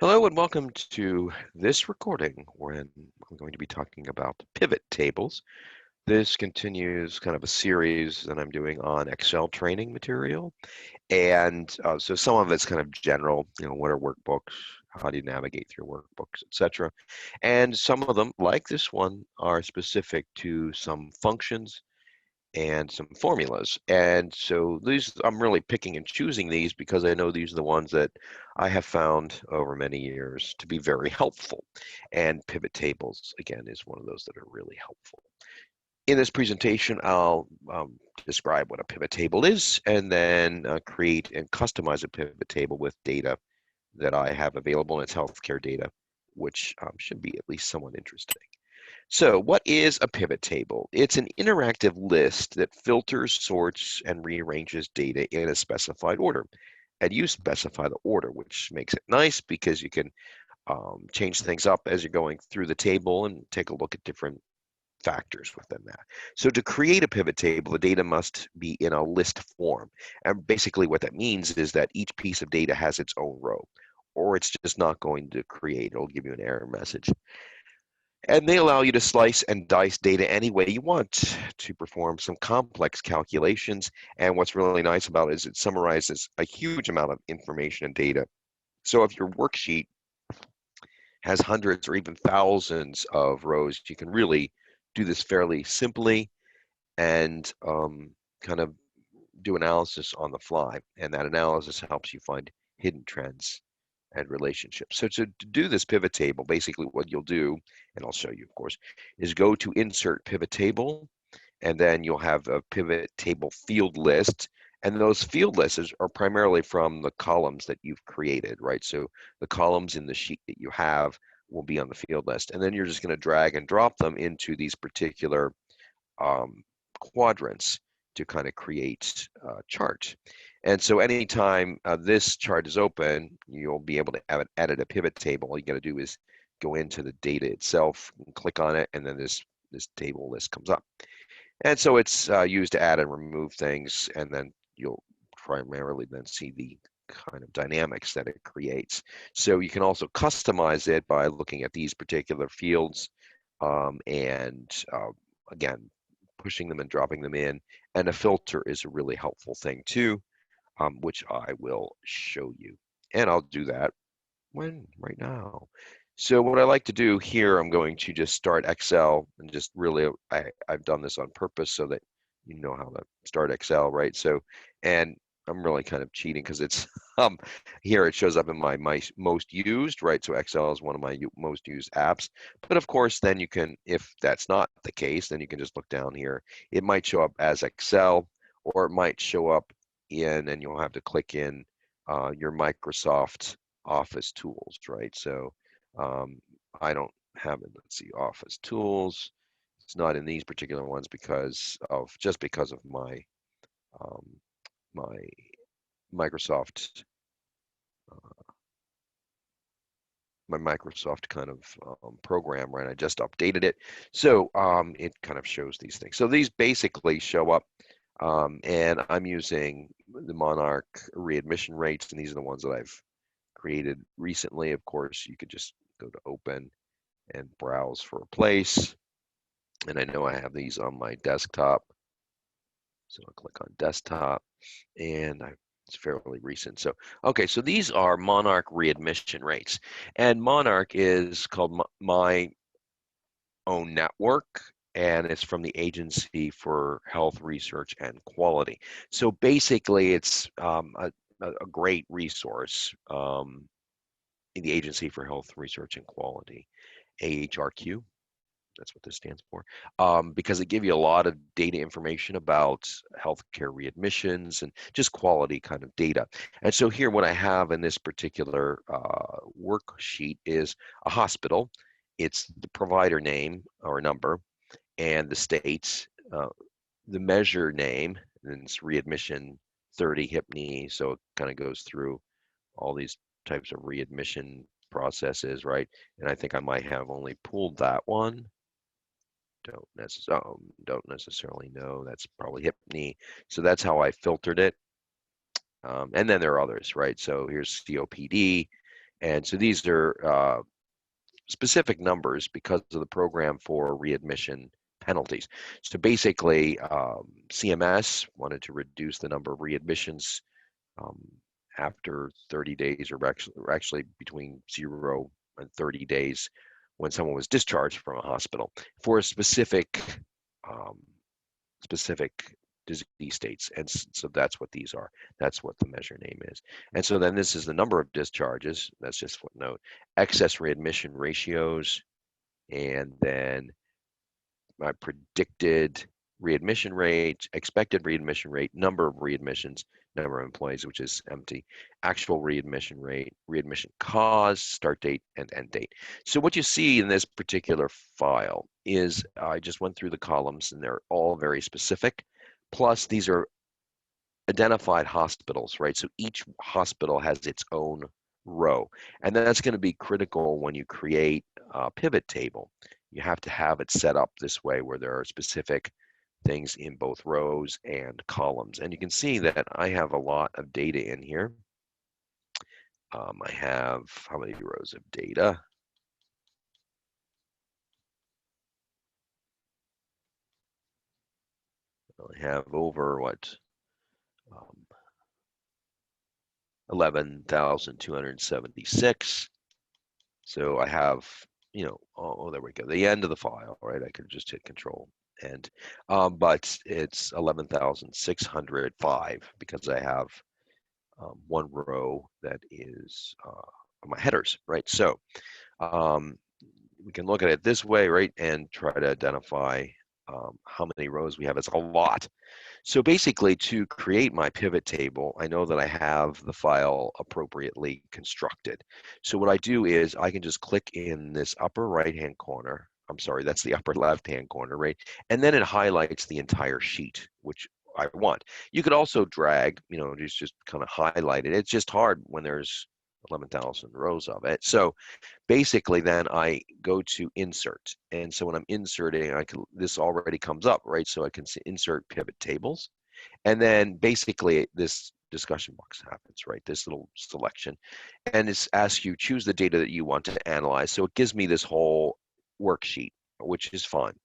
Hello and welcome to this recording when I'm going to be talking about pivot tables. This continues kind of a series that I'm doing on Excel training material. And so some of it's kind of general, what are workbooks? How do you navigate through workbooks, etc. And some of them, like this one, are specific to some functions and some formulas. And so these, I'm really picking and choosing these because I know these are the ones that I have found over many years to be very helpful. And pivot tables, again, is one of those that are really helpful. In this presentation, I'll describe what a pivot table is and then create and customize a pivot table with data that I have available, and it's healthcare data, which should be at least somewhat interesting. So what is a pivot table? It's an interactive list that filters, sorts, and rearranges data in a specified order. And you specify the order, which makes it nice because you can change things up as you're going through the table and take a look at different factors within that. So to create a pivot table, the data must be in a list form. And basically what that means is that each piece of data has its own row, or it's just not going to create. It'll give you an error message. And they allow you to slice and dice data any way you want to perform some complex calculations. And what's really nice about it is it summarizes a huge amount of information and data. So if your worksheet has hundreds or even thousands of rows, you can really do this fairly simply and kind of do analysis on the fly. And that analysis helps you find hidden trends and relationships. So to do this pivot table, basically what you'll do, and I'll show you, of course, is go to Insert Pivot Table, and then you'll have a pivot table field list. And those field lists are primarily from the columns that you've created, right? So the columns in the sheet that you have will be on the field list. And then you're just going to drag and drop them into these particular quadrants to kind of create a chart. And so anytime this chart is open, you'll be able to edit a pivot table. All you got to do is go into the data itself, and click on it, and then this table list comes up. And so it's used to add and remove things, and then you'll primarily then see the kind of dynamics that it creates. So you can also customize it by looking at these particular fields and again, pushing them and dropping them in. And a filter is a really helpful thing too, which I will show you. And I'll do that right now. So what I like to do here, I'm going to just start Excel and just really, I've done this on purpose so that you know how to start Excel, right? So, and I'm really kind of cheating because it's here it shows up in my most used, right? So Excel is one of my most used apps. But of course, then you can, if that's not the case, then you can just look down here. It might show up as Excel, or it might show up in, and you'll have to click in your Microsoft Office tools, right? So I don't have it. Let's see, Office tools. It's not in these particular ones because of my um, my Microsoft my Microsoft kind of program, right? I just updated it, so it kind of shows these things. So these basically show up, and I'm using the Monarch readmission rates, and these are the ones that I've created recently. Of course, you could just go to Open and browse for a place. And I know I have these on my desktop. So I'll click on desktop and it's fairly recent. So, okay, so these are Monarch readmission rates. And Monarch is called my own network, and it's from the Agency for Health Research and Quality. So basically, it's a great resource in the Agency for Health Research and Quality, AHRQ. That's what this stands for, because it gives you a lot of data information about healthcare readmissions and just quality kind of data. And so here, what I have in this particular worksheet is a hospital. It's the provider name or number and the states, the measure name, and it's readmission 30 hip knee. So it kind of goes through all these types of readmission processes, right? And I think I might have only pulled that one. Don't necessarily know. That's probably hip knee. So that's how I filtered it. And then there are others, right? So here's COPD, And so these are specific numbers because of the program for readmission penalties. So basically, CMS wanted to reduce the number of readmissions um, after 30 days, or actually between 0 and 30 days when someone was discharged from a hospital for a um, specific disease states. And so that's what these are. That's what the measure name is. And so then this is the number of discharges. That's just footnote. Excess readmission ratios, and then my predicted readmission rate, expected readmission rate, number of readmissions, number of employees, which is empty, actual readmission rate, readmission cause, start date, and end date. So what you see in this particular file is I just went through the columns and they're all very specific. Plus these are identified hospitals, right? So each hospital has its own row. And that's going to be critical when you create a pivot table. You have to have it set up this way where there are specific things in both rows and columns. And you can see that I have a lot of data in here. I have how many rows of data? I have over what? 11,276. So I have, there we go, the end of the file, right? I could just hit Control End, but it's 11,605 because I have one row that is my headers, right? So um, we can look at it this way, right, and try to identify how many rows we have. It's a lot. So basically, to create my pivot table, I know that I have the file appropriately constructed. So what I do is I can just click in this upper right-hand corner. I'm sorry, that's the upper left-hand corner, right? And then it highlights the entire sheet, which I want. You could also drag, just kind of highlight it. It's just hard when there's 11,000 rows of it. So basically then I go to insert. And so when I'm inserting, this already comes up, right? So I can insert pivot tables. And then basically this discussion box happens, right? This little selection. And it asks you, choose the data that you want to analyze. So it gives me this whole worksheet, which is fine.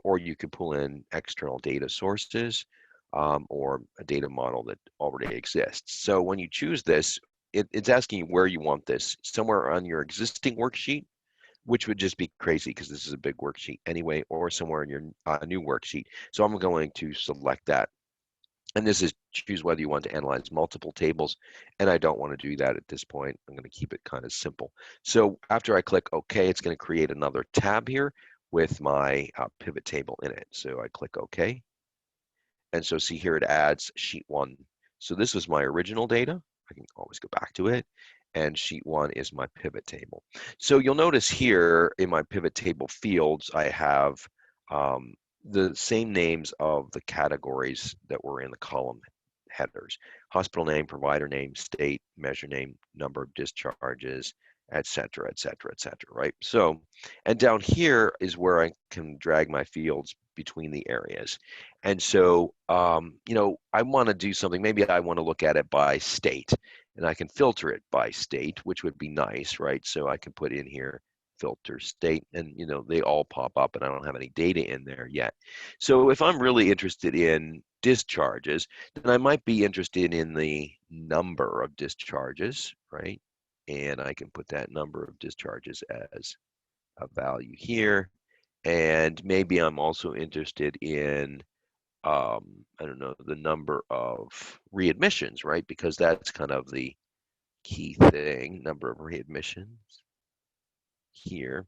Or you could pull in external data sources or a data model that already exists. So when you choose this, it's asking you where you want this, somewhere on your existing worksheet, which would just be crazy because this is a big worksheet anyway, or somewhere in your new worksheet. So I'm going to select that. And this is choose whether you want to analyze multiple tables. And I don't want to do that at this point. I'm going to keep it kind of simple. So after I click OK, it's going to create another tab here with my pivot table in it. So I click OK. And so see here it adds sheet 1. So this was my original data. I can always go back to it. And sheet 1 is my pivot table. So you'll notice here in my pivot table fields, I have the same names of the categories that were in the column headers: hospital name, provider name, state, measure name, number of discharges, et cetera, et cetera, et cetera, right? So, and down here is where I can drag my fields between the areas. And so, I want to do something. Maybe I want to look at it by state, and I can filter it by state, which would be nice, right? So I can put in here filter state, and they all pop up, and I don't have any data in there yet. So if I'm really interested in discharges, then I might be interested in the number of discharges, right? And I can put that number of discharges as a value here. And maybe I'm also interested in I don't know, the number of readmissions, right? Because that's kind of the key thing, number of readmissions here.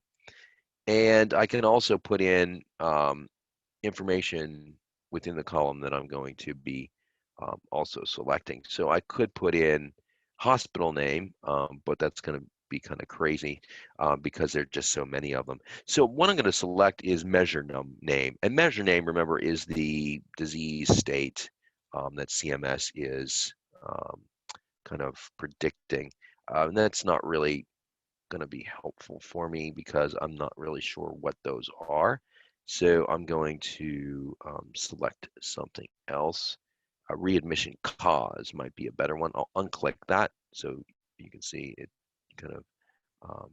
And I can also put in information within the column that I'm going to be also selecting. So I could put in hospital name, but that's going to be kind of crazy because there are just so many of them. So what I'm going to select is measure name. And measure name, remember, is the disease state that CMS is kind of predicting. And that's not really going to be helpful for me because I'm not really sure what those are. So I'm going to select something else. A readmission cause might be a better one. I'll unclick that so you can see it kind of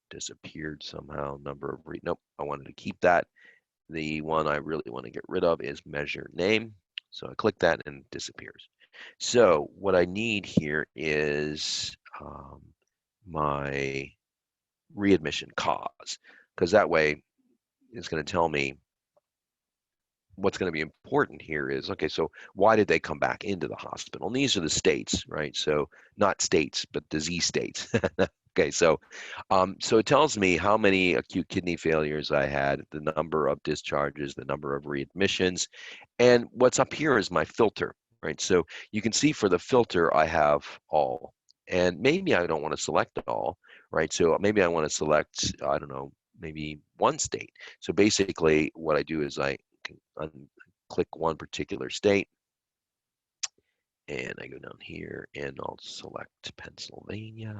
disappeared somehow. Number of nope, I wanted to keep that. The one I really want to get rid of is measure name. So I click that and it disappears. So what I need here is my readmission cause, because that way it's going to tell me what's going to be important here is, okay, so why did they come back into the hospital? And these are the states, right? So not states, but disease states. Okay, so it tells me how many acute kidney failures I had, the number of discharges, the number of readmissions, and what's up here is my filter, right? So you can see for the filter, I have all, and maybe I don't want to select all, right? So maybe I want to select, I don't know, maybe one state. So basically what I do is I can click one particular state, and I go down here and I'll select Pennsylvania.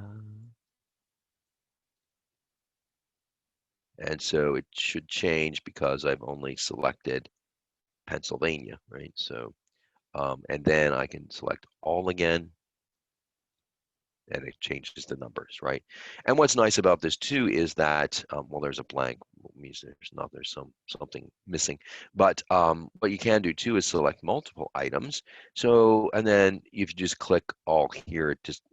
And so it should change because I've only selected Pennsylvania, right? So, and then I can select all again, and it changes the numbers, right? And what's nice about this too is that, well, there's a blank, means there's something missing. But what you can do too is select multiple items. So, and then if you just click all here, it just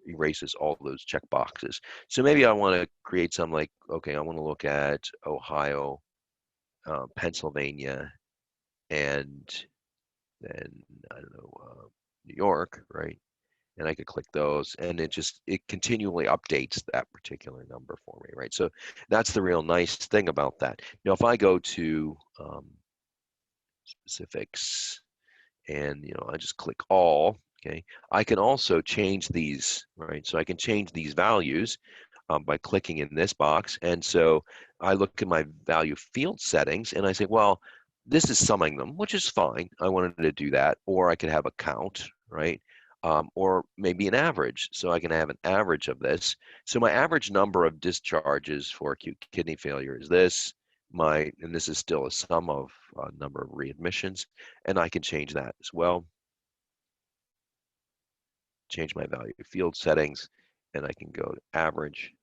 erases all those check boxes. So maybe I want to create some like, okay, I want to look at Ohio, Pennsylvania, and then I don't know, New York, right? And I could click those, and it continually updates that particular number for me, right? So that's the real nice thing about that. Now, if I go to specifics, and I just click all, okay, I can also change these, right? So I can change these values by clicking in this box. And so I look at my value field settings and I say, well, this is summing them, which is fine. I wanted to do that. Or I could have a count, right? Or maybe an average. So I can have an average of this. So my average number of discharges for acute kidney failure is this. And this is still a sum of number of readmissions. And I can change that as well. Change my value field settings, and I can go to average.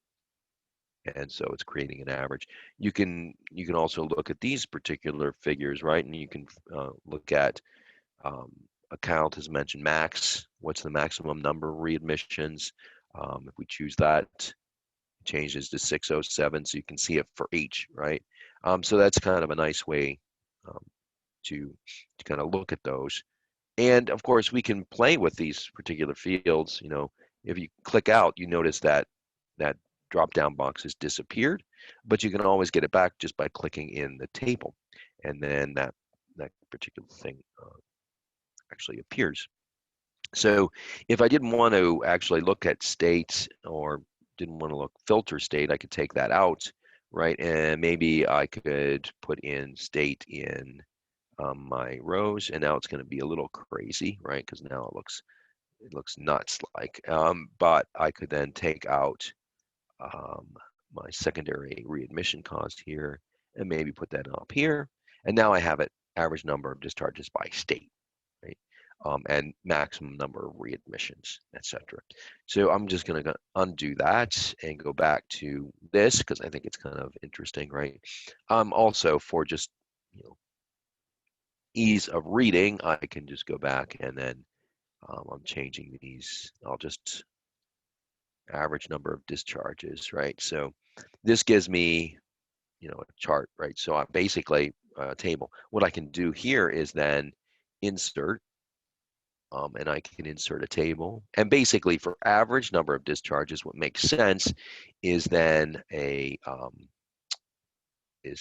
And so it's creating an average. You can also look at these particular figures, right? And you can look at account as mentioned max. What's the maximum number of readmissions? If we choose that, it changes to 607, so you can see it for each, right? So that's kind of a nice way um, to kind of look at those. And of course, we can play with these particular fields. If you click out, you notice that that drop-down box has disappeared, but you can always get it back just by clicking in the table, and then that particular thing actually appears. So if I didn't want to actually look at state or didn't want to look filter state, I could take that out, right? And maybe I could put in state in my rows, and now it's going to be a little crazy, right? Because now it looks nuts like. But I could then take out my secondary readmission cost here and maybe put that up here. And now I have it average number of discharges by state, right? And maximum number of readmissions, etc. So I'm just going to undo that and go back to this because I think it's kind of interesting, right? Also for just ease of reading, I can just go back and then I'm changing these. I'll just average number of discharges, right? So this gives me, a chart, right? So I basically a table. What I can do here is then insert, and I can insert a table. And basically for average number of discharges, what makes sense is then a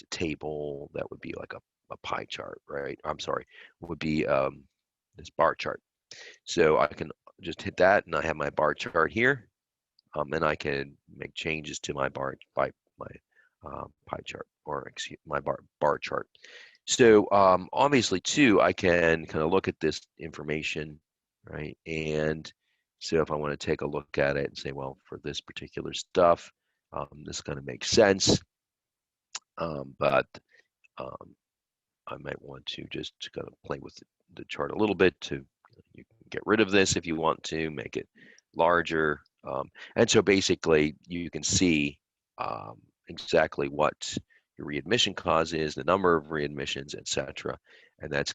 table that would be like a pie chart, right? I'm sorry, would be this bar chart. So I can just hit that, and I have my bar chart here, and I can make changes to my my pie chart, or excuse my bar chart. So obviously too, I can kind of look at this information, right? And so if I want to take a look at it and say, well, for this particular stuff, this kind of makes sense, but I might want to just kind of play with the chart a little bit to you can get rid of this if you want to make it larger. And so basically you can see exactly what your readmission cause is, the number of readmissions, etc. And that's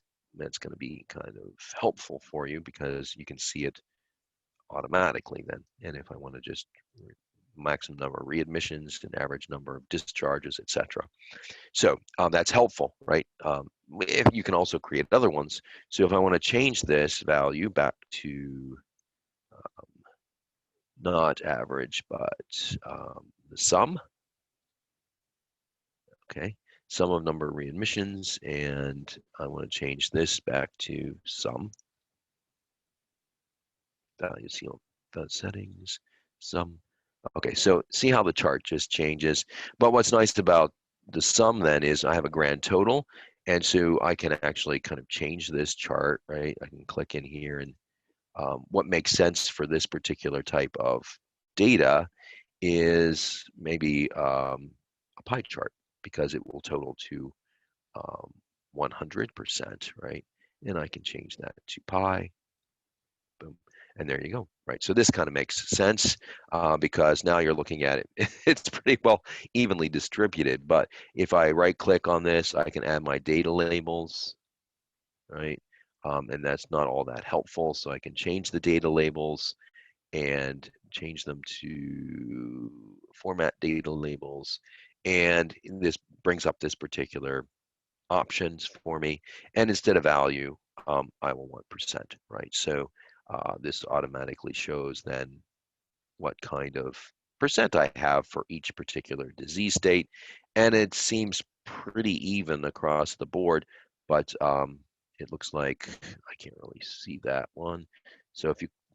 going to be kind of helpful for you because you can see it automatically then. And if I want to just maximum number of readmissions and average number of discharges, etc. So that's helpful, right? If you can also create other ones. So if I want to change this value back to not average, but the sum, okay, sum of number of readmissions, and I want to change this back to sum. You see the settings, sum. Okay, so see how the chart just changes. But what's nice about the sum then is I have a grand total, and so I can actually kind of change this chart, right? I can click in here, and what makes sense for this particular type of data is maybe a pie chart because it will total to 100%, right? And I can change that to pi. Boom. And there you go, right? So this kind of makes sense because now you're looking at it. It's pretty well evenly distributed. But if I right click on this, I can add my data labels, right? And that's not all that helpful. So I can change the data labels and change them to format data labels. And this brings up this particular options for me. And instead of value, I will want percent, right? So this automatically shows then what kind of percent I have for each particular disease state. And it seems pretty even across the board, but it looks like I can't really see that one. So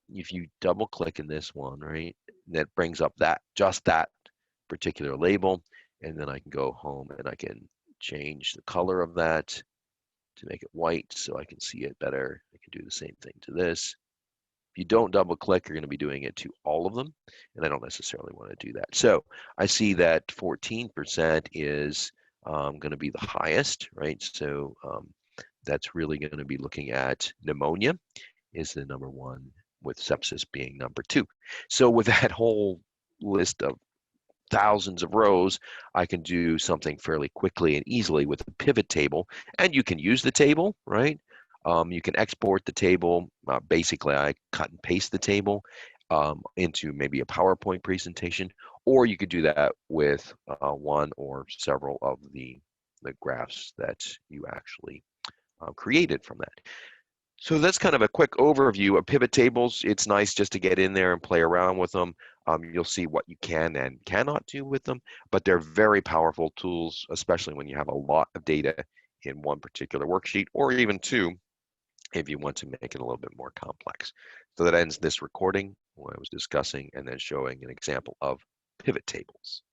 if you double click in this one, right, that brings up that just that particular label, and then I can go home and I can change the color of that to make it white so I can see it better. I can do the same thing to this. If you don't double click, you're going to be doing it to all of them, and I don't necessarily want to do that. So I see that 14% is going to be the highest, right? So that's really going to be looking at pneumonia is the number one, with sepsis being number two. So with that whole list of thousands of rows, I can do something fairly quickly and easily with a pivot table. And you can use the table, right? You can export the table. Basically, I cut and paste the table into maybe a PowerPoint presentation, or you could do that with one or several of the graphs that you actually created from that. So that's kind of a quick overview of pivot tables. It's nice just to get in there and play around with them. You'll see what you can and cannot do with them, but they're very powerful tools, especially when you have a lot of data in one particular worksheet, or even two, if you want to make it a little bit more complex. So that ends this recording where I was discussing and then showing an example of pivot tables.